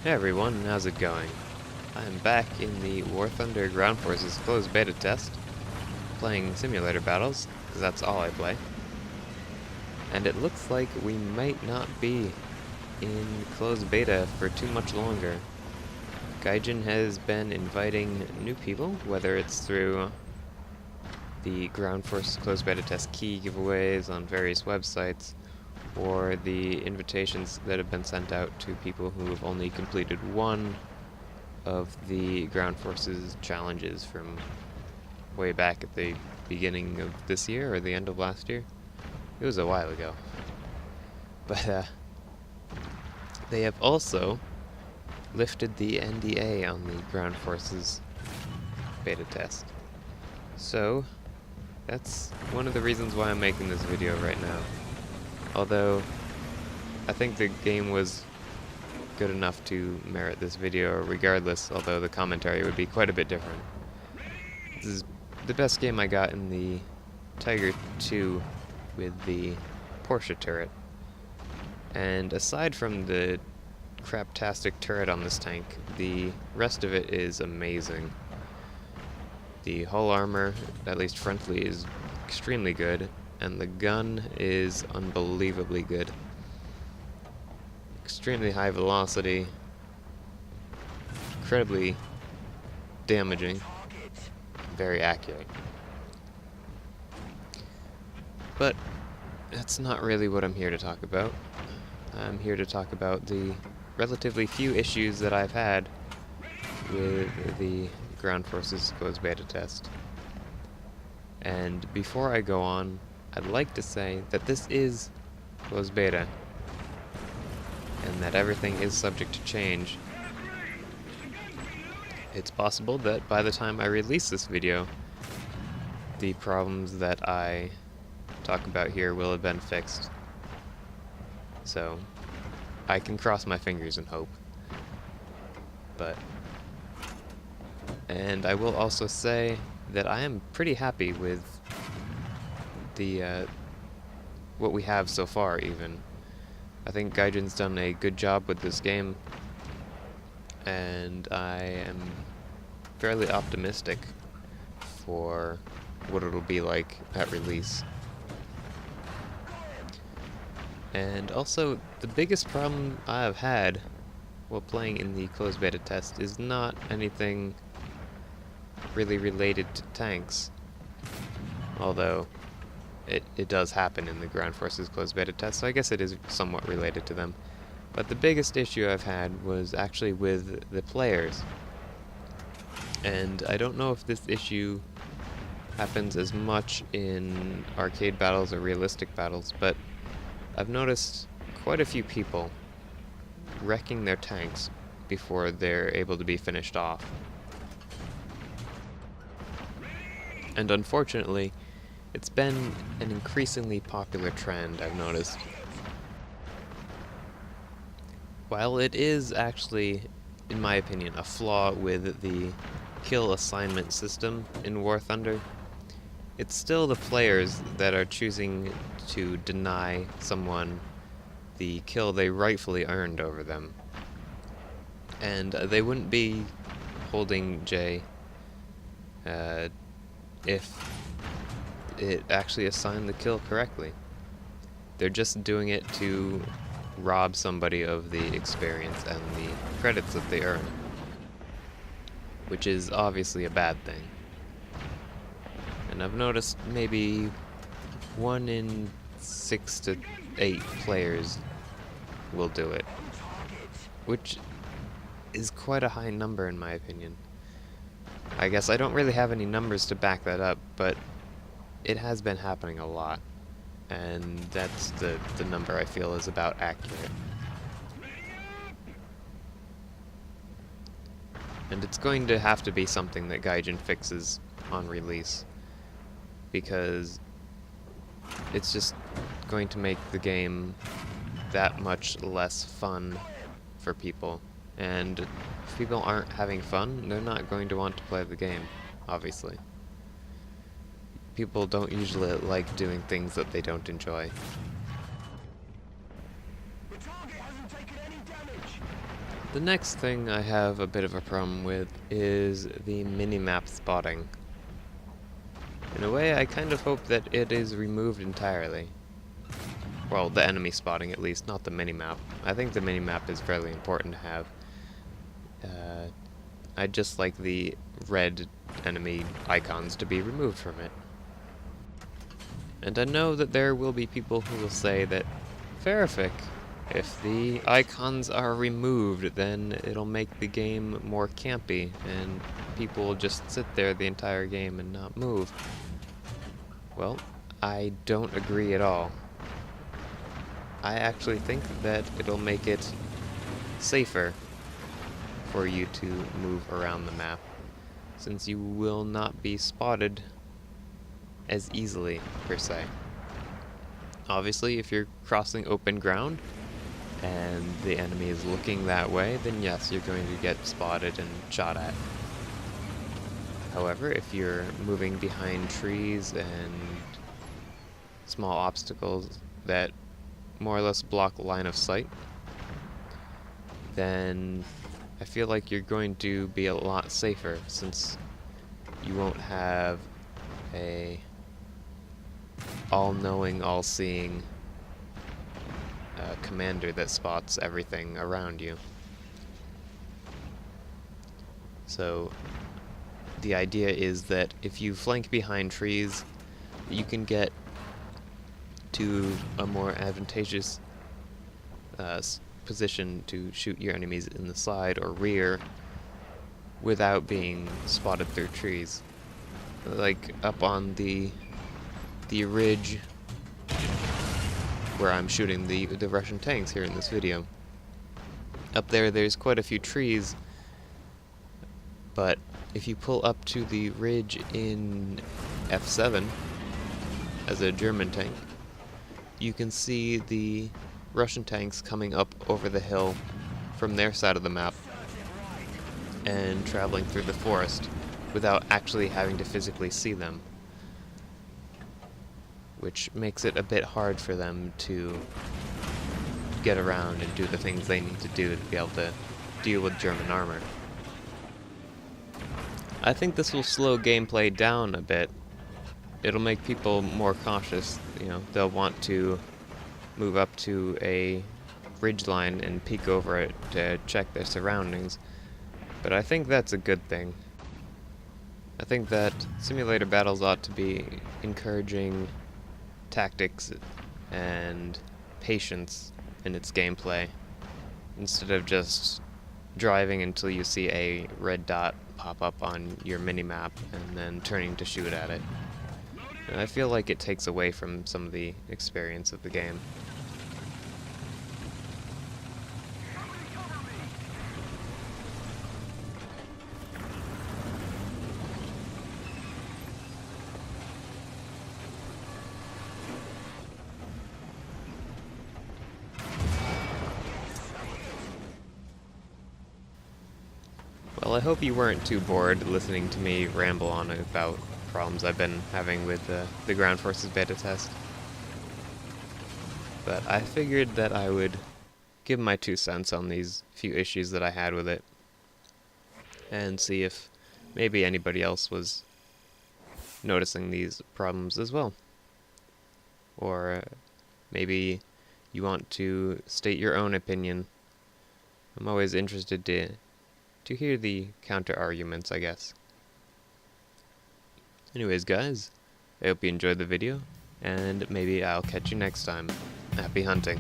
Hey everyone, how's it going? I'm back in the War Thunder Ground Forces closed beta test, playing simulator battles, because that's all I play. And it looks like we might not be in closed beta for too much longer. Gaijin has been inviting new people, whether it's through the Ground Forces closed beta test key giveaways on various websites, or the invitations that have been sent out to people who have only completed one of the Ground Forces challenges from way back at the beginning of this year or the end of last year. It was a while ago. But they have also lifted the NDA on the Ground Forces beta test. So that's one of the reasons why I'm making this video right now. Although I think the game was good enough to merit this video regardless, although the commentary would be quite a bit different. This is the best game I got in the Tiger 2 with the Porsche turret. And aside from the craptastic turret on this tank, the rest of it is amazing. The hull armor, at least frontally, is extremely good, and the gun is unbelievably good. Extremely high velocity, incredibly damaging, very accurate. But that's not really what I'm here to talk about. I'm here to talk about the relatively few issues that I've had with the Ground Forces closed beta test. And before I go on, I'd like to say that this is closed beta, and that everything is subject to change. It's possible that by the time I release this video, the problems that I talk about here will have been fixed. So I can cross my fingers and hope. And I will also say that I am pretty happy with the what we have so far, even. I think Gaijin's done a good job with this game, and I am fairly optimistic for what it'll be like at release. And also, the biggest problem I've had while playing in the closed beta test is not anything really related to tanks, although it does happen in the Ground Forces closed beta test, so I guess it is somewhat related to them. But the biggest issue I've had was actually with the players. And I don't know if this issue happens as much in arcade battles or realistic battles, but I've noticed quite a few people wrecking their tanks before they're able to be finished off. And unfortunately, it's been an increasingly popular trend, I've noticed. While it is actually, in my opinion, a flaw with the kill assignment system in War Thunder, it's still the players that are choosing to deny someone the kill they rightfully earned over them. And they wouldn't be holding J if it actually assigned the kill correctly. They're just doing it to rob somebody of the experience and the credits that they earn, which is obviously a bad thing. And I've noticed maybe 1 in 6 to 8 players will do it, which is quite a high number in my opinion. I guess I don't really have any numbers to back that up, but it has been happening a lot, and that's the number I feel is about accurate. And it's going to have to be something that Gaijin fixes on release, because it's just going to make the game that much less fun for people. And if people aren't having fun, they're not going to want to play the game, obviously. People don't usually like doing things that they don't enjoy. The target hasn't taken any damage. The next thing I have a bit of a problem with is the minimap spotting. In a way, I kind of hope that it is removed entirely. Well, the enemy spotting at least, not the minimap. I think the minimap is fairly important to have. I'd just like the red enemy icons to be removed from it. And I know that there will be people who will say that, Feraphic, if the icons are removed, then it'll make the game more campy, and people will just sit there the entire game and not move. Well, I don't agree at all. I actually think that it'll make it safer for you to move around the map, since you will not be spotted as easily, per se. Obviously, if you're crossing open ground and the enemy is looking that way, then yes, you're going to get spotted and shot at. However, if you're moving behind trees and small obstacles that more or less block line of sight, then I feel like you're going to be a lot safer, since you won't have a all-knowing, all-seeing commander that spots everything around you. So the idea is that if you flank behind trees, you can get to a more advantageous position to shoot your enemies in the side or rear without being spotted through trees. Like up on the ridge where I'm shooting the Russian tanks here in this video. Up there's quite a few trees, but if you pull up to the ridge in F7 as a German tank, you can see the Russian tanks coming up over the hill from their side of the map and traveling through the forest without actually having to physically see them, which makes it a bit hard for them to get around and do the things they need to do to be able to deal with German armor. I think this will slow gameplay down a bit. It'll make people more cautious. You know, they'll want to move up to a ridgeline and peek over it to check their surroundings. But I think that's a good thing. I think that simulator battles ought to be encouraging tactics and patience in its gameplay, instead of just driving until you see a red dot pop up on your minimap and then turning to shoot at it. And I feel like it takes away from some of the experience of the game. Well, I hope you weren't too bored listening to me ramble on about problems I've been having with the Ground Forces beta test. But I figured that I would give my 2 cents on these few issues that I had with it, and see if maybe anybody else was noticing these problems as well. Or maybe you want to state your own opinion. I'm always interested to hear the counter-arguments, I guess. Anyways, guys, I hope you enjoyed the video, and maybe I'll catch you next time. Happy hunting.